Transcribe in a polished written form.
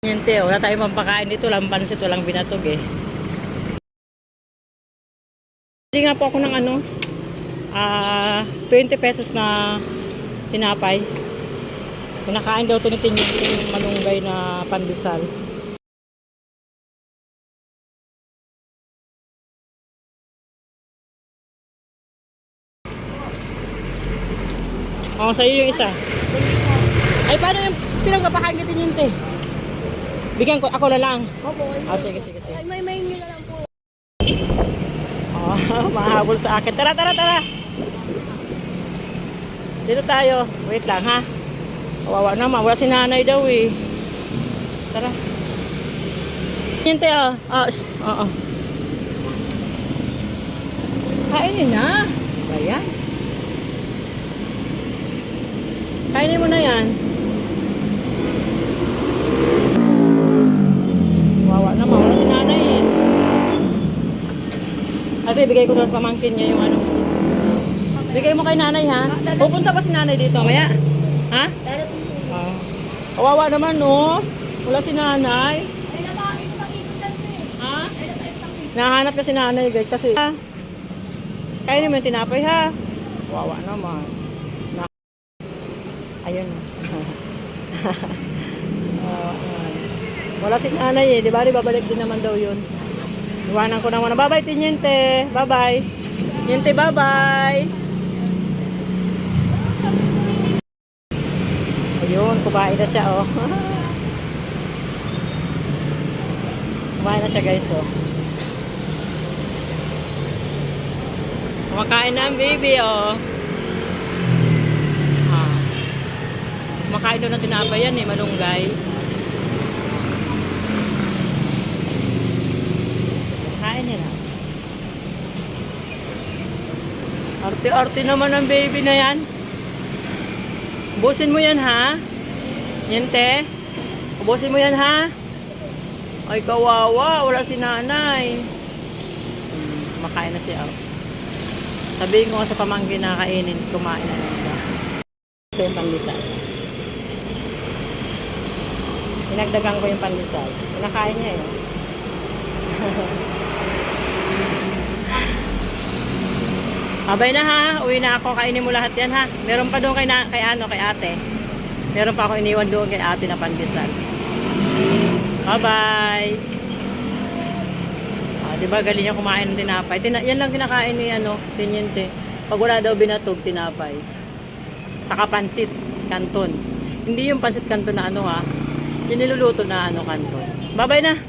Tiniente, wala tayong pampakain dito. Walang pansit, walang binatog eh. Hindi nga po ako ng 20 pesos na tinapay. Pinakain daw ito ni Tiniente yung malunggay na pandesal. Oh, sa'yo yung isa. Ay, paano yung silang kapakain ni Tiniente? Bigyan ko, ako na lang. Opo. Sige. Ay, may nyo na lang po. Oh, mahabol sa akin. Tara. Dito tayo. Wait lang, ha? Kawawa naman. Wala si nanay daw, eh. Tara. Tiniente, oo. Kainin na. Ayan. Kainin mo na yan. Wawa naman. Wala si nanay eh. Ate, bigay ko na sa pamangkin niya yung Bigay mo kay nanay ha. Pupunta pa si nanay dito. Maya. Ha? Kawawa naman no. Wala si nanay. Ha? Nahanap ka si nanay guys kasi. Kainin mo yung tinapay ha. Kawawa naman. Ayun. Wala si nanay eh. Di ba? Babalik din naman daw yun. Iwanan ko na muna. Bye-bye, Tiniente. Bye-bye. Tiniente, bye-bye. Ayun, kumain na siya, oh. Kumain na siya, guys, oh. Kumakain na ang baby, oh. Kumakain doon ng tinapay yan, eh, malunggay. Kain nila. Arte-arte naman ang baby na yan. Ubusin mo yan, ha? Tiniente? Ubusin mo yan, ha? Ay, kawawa. Wala si nanay. Makain na siya. Sabihin ko nga sa pamangkin na kainin. Kumain na lang siya. Ito yung pandesal. Pinagdagan ko yung pandesal. Pinakain niya, eh. Abay na ha, uwi na ako, kainin mo lahat yan ha. Meron pa doon kay ate. Meron pa ako iniwan doon kay ate na pandesal. Bye-bye. Diba galing niya kumain ng tinapay. Yan lang kinakain ni Tiniente. Pag wala daw binatog, tinapay. Saka pansit, kanton. Hindi yung pansit kanton na ha. Yung niluluto na kanton. Bye-bye na.